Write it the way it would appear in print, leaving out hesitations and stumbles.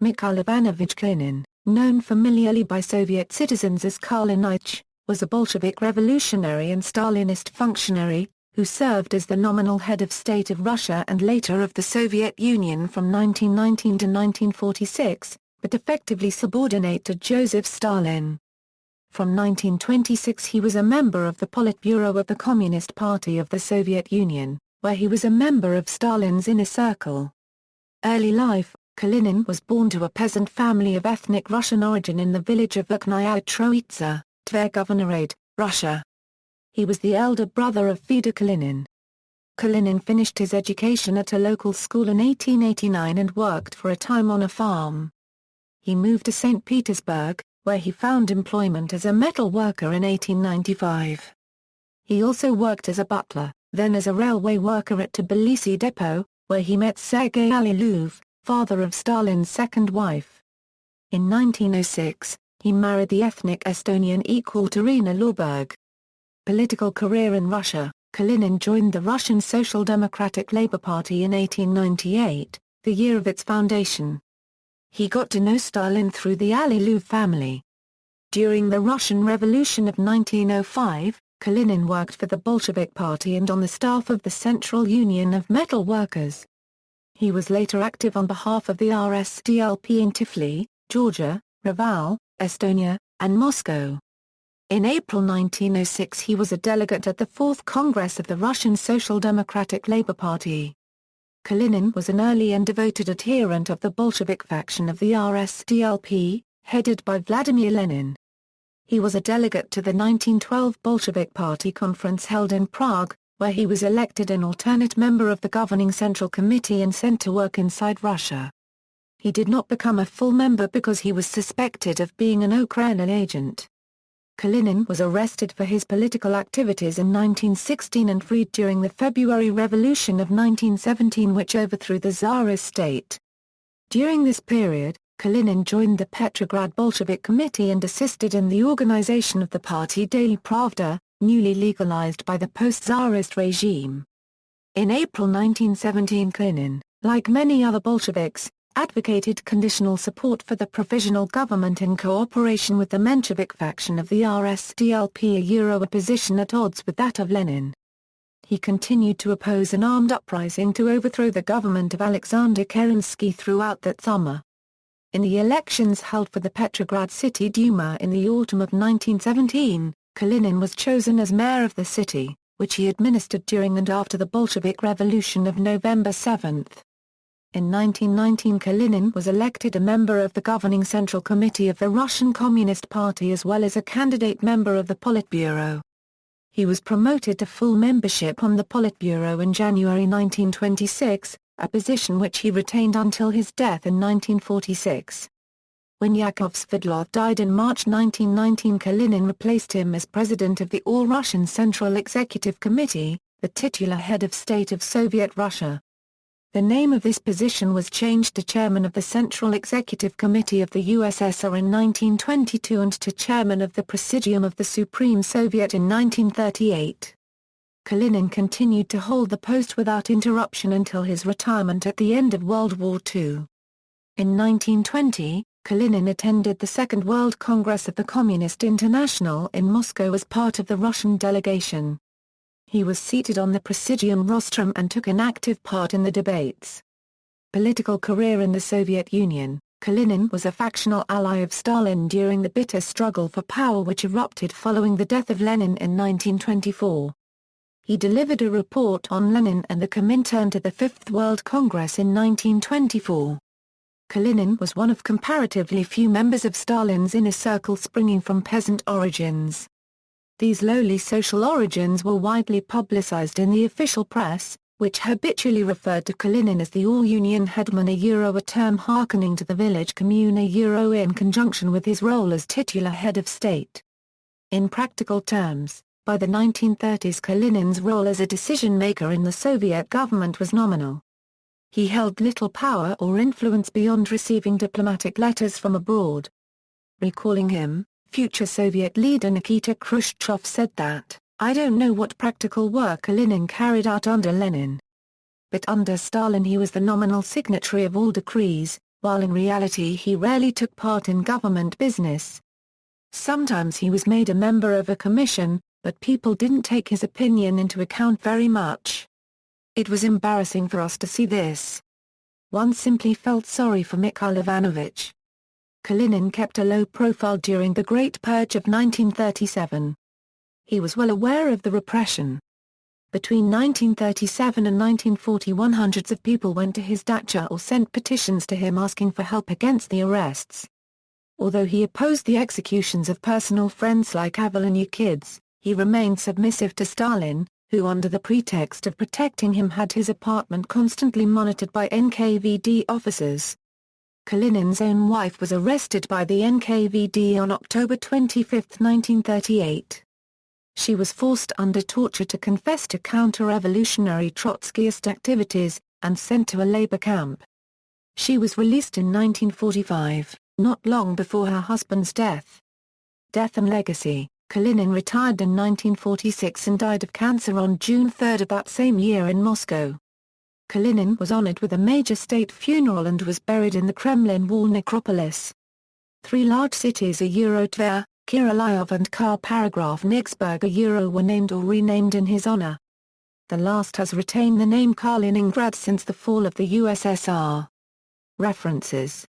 Mikhail Ivanovich Kalinin, known familiarly by Soviet citizens as Kalinych, was a Bolshevik revolutionary and Stalinist functionary, who served as the nominal head of state of Russia and later of the Soviet Union from 1919 to 1946, but effectively subordinate to Joseph Stalin. From 1926 he was a member of the Politburo of the Communist Party of the Soviet Union, where he was a member of Stalin's inner circle. Early life: Kalinin was born to a peasant family of ethnic Russian origin in the village of Verkhnaya Troitsa, Tver Governorate, Russia. He was the elder brother of Fedor Kalinin. Kalinin finished his education at a local school in 1889 and worked for a time on a farm. He moved to St. Petersburg, where he found employment as a metal worker in 1895. He also worked as a butler, then as a railway worker at Tbilisi depot, where he met Sergei Alilov, father of Stalin's second wife. In 1906, he married the ethnic Estonian Ekaterina Lorberg. Political career in Russia: Kalinin joined the Russian Social Democratic Labour Party in 1898, the year of its foundation. He got to know Stalin through the Alilov family. During the Russian Revolution of 1905, Kalinin worked for the Bolshevik Party and on the staff of the Central Union of Metal Workers. He was later active on behalf of the RSDLP in Tiflis, Georgia, Reval, Estonia, and Moscow. In April 1906 he was a delegate at the Fourth Congress of the Russian Social Democratic Labour Party. Kalinin was an early and devoted adherent of the Bolshevik faction of the RSDLP, headed by Vladimir Lenin. He was a delegate to the 1912 Bolshevik Party conference held in Prague, where he was elected an alternate member of the governing Central Committee and sent to work inside Russia. He did not become a full member because he was suspected of being an Ukrainian agent. Kalinin was arrested for his political activities in 1916 and freed during the February Revolution of 1917 which overthrew the Tsarist state. During this period, Kalinin joined the Petrograd Bolshevik Committee and assisted in the organization of the party Daily Pravda, newly legalized by the post-Tsarist regime. In April 1917 Kalinin, like many other Bolsheviks, advocated conditional support for the provisional government in cooperation with the Menshevik faction of the RSDLP, a position at odds with that of Lenin. He continued to oppose an armed uprising to overthrow the government of Alexander Kerensky throughout that summer. In the elections held for the Petrograd City Duma in the autumn of 1917, Kalinin was chosen as mayor of the city, which he administered during and after the Bolshevik Revolution of November 7. In 1919 Kalinin was elected a member of the governing Central Committee of the Russian Communist Party as well as a candidate member of the Politburo. He was promoted to full membership on the Politburo in January 1926, a position which he retained until his death in 1946. When Yakov Sverdlov died in March 1919 Kalinin replaced him as president of the All-Russian Central Executive Committee, the titular head of state of Soviet Russia. The name of this position was changed to chairman of the Central Executive Committee of the USSR in 1922 and to chairman of the Presidium of the Supreme Soviet in 1938. Kalinin continued to hold the post without interruption until his retirement at the end of World War II. In 1920, Kalinin attended the Second World Congress of the Communist International in Moscow as part of the Russian delegation. He was seated on the Presidium rostrum and took an active part in the debates. Political career in the Soviet Union: Kalinin was a factional ally of Stalin during the bitter struggle for power which erupted following the death of Lenin in 1924. He delivered a report on Lenin and the Comintern to the Fifth World Congress in 1924. Kalinin was one of comparatively few members of Stalin's inner circle springing from peasant origins. These lowly social origins were widely publicized in the official press, which habitually referred to Kalinin as the all-union headman, a term hearkening to the village commune in conjunction with his role as titular head of state. In practical terms, by the 1930s Kalinin's role as a decision-maker in the Soviet government was nominal. He held little power or influence beyond receiving diplomatic letters from abroad. Recalling him, future Soviet leader Nikita Khrushchev said that, "I don't know what practical work Kalinin carried out under Lenin. But under Stalin he was the nominal signatory of all decrees, while in reality he rarely took part in government business. Sometimes he was made a member of a commission, but people didn't take his opinion into account very much. It was embarrassing for us to see this. One simply felt sorry for Mikhail Ivanovich. Kalinin kept a low profile during the Great Purge of 1937. He was well aware of the repression. Between 1937 and 1941 hundreds of people went to his dacha or sent petitions to him asking for help against the arrests. Although he opposed the executions of personal friends like Kalinych, he remained submissive to Stalin, who under the pretext of protecting him had his apartment constantly monitored by NKVD officers. Kalinin's own wife was arrested by the NKVD on October 25, 1938. She was forced under torture to confess to counter-revolutionary Trotskyist activities, and sent to a labor camp. She was released in 1945, not long before her husband's death. Death and legacy: Kalinin retired in 1946 and died of cancer on June 3 of that same year in Moscow. Kalinin was honored with a major state funeral and was buried in the Kremlin Wall necropolis. 3 large cities Tver, Kirilov and Kar-Paragraph-Nigsburg were named or renamed in his honor. The last has retained the name Kaliningrad since the fall of the USSR. References